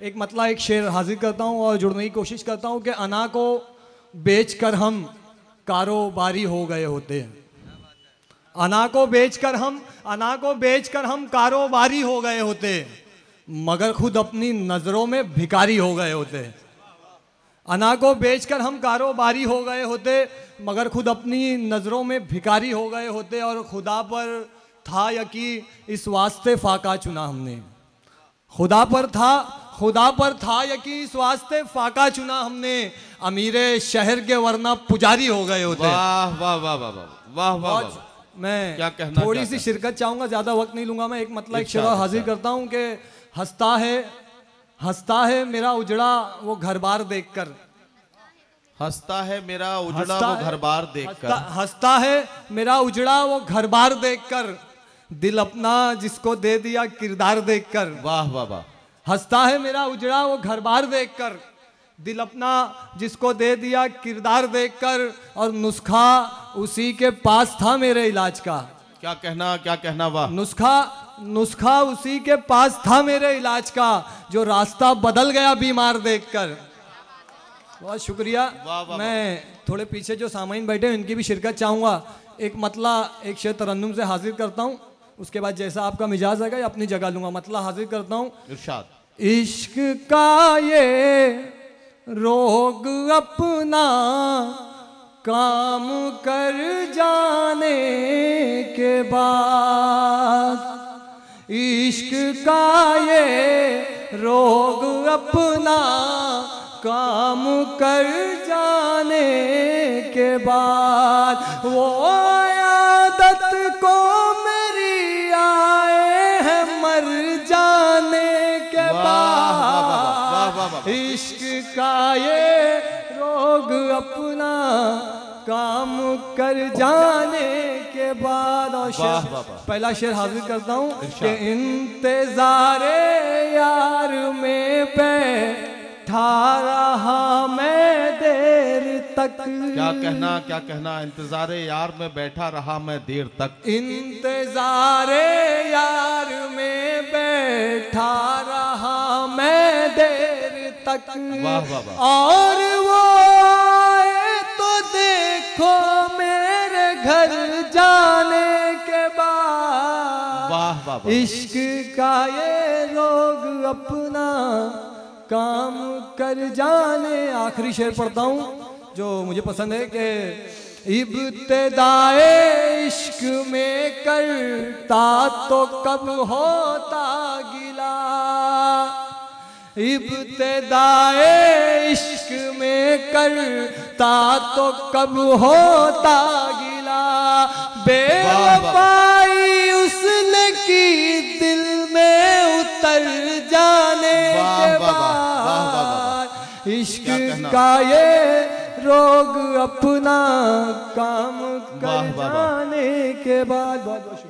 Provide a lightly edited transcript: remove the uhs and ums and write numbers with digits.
एक मतलब एक शेर हाजिर करता हूँ और जुड़ने की कोशिश करता हूँ कि अना को बेचकर हम कारोबारी हो गए होते हैं। अना को बेचकर हम कारोबारी हो गए होते, मगर खुद अपनी नज़रों में भिखारी हो गए होते। अना को बेचकर हम कारोबारी हो गए होते, मगर खुद अपनी नज़रों में भिखारी हो गए होते। और खुदा पर था यकीन, इस वास्ते फाका चुना हमने। खुदा पर था यकीन, इस वास्ते फाका चुना हमने। अमीरे शहर के वरना पुजारी हो गए होते। वाह वाह वाह वाह वाह वाह वाह। मैं क्या कहना, थोड़ी सी शिरकत चाहूंगा, ज्यादा वक्त नहीं लूंगा। मैं एक मतलब एक शेर हाजिर करता हूं कि हंसता है मेरा उजड़ा वो घर बार देखकर। हंसता है मेरा उजड़ा वो घर बार देखकर। हंसता है मेरा उजड़ा वो घर बार देखकर, दिल अपना जिसको दे दिया किरदार देखकर। वाह वाह वाह। हंसता है मेरा उजड़ा वो घर बार देखकर, दिल अपना जिसको दे दिया किरदार देखकर। और नुस्खा उसी के पास था मेरे इलाज का। क्या कहना वाह। नुस्खा उसी के पास था मेरे इलाज का, जो रास्ता बदल गया बीमार देखकर। बहुत शुक्रिया। मैं थोड़े पीछे जो सामाइन बैठे हैं इनकी भी शिरकत चाहूँगा। एक मतला एक शेर तरन्नुम से हाजिर करता हूँ, उसके बाद जैसा आपका मिजाज आएगा या अपनी जगह लूंगा। मतला हाजिर करता हूँ। इरशाद। इश्क का ये रोग अपना काम कर जाने के बाद, इश्क का ये रोग अपना काम कर जाने के बाद, वो आदत को मेरी आए है मर जाने के बाद। इश्क का ये रोग अपना काम कर जाने के बाद। और पहला शेर हाजिर करता हूँ कि इंतज़ारे यार में बैठा रहा मैं देर तक। क्या कहना इंतज़ारे यार में बैठा रहा मैं देर तक। इंतज़ारे यार में बैठा रहा मैं देर तक। वाह वाह वाह। और वो आए तो देखो मेरे घर जाने के बाद। वाह वाह। इश्क का ये रोग अपना काम कर जाने। आखिरी शेर पढ़ता हूँ जो मुझे पसंद है कि इब्तिदाए इश्क में करता तो कब होता गिला, इब्तिदाए इश्क में करता तो कब होता गिला। बेवफाई उसने की दिल में उतर जाने के बाद, इश्क का ये रोग अपना काम कर जाने के बाद। बहुत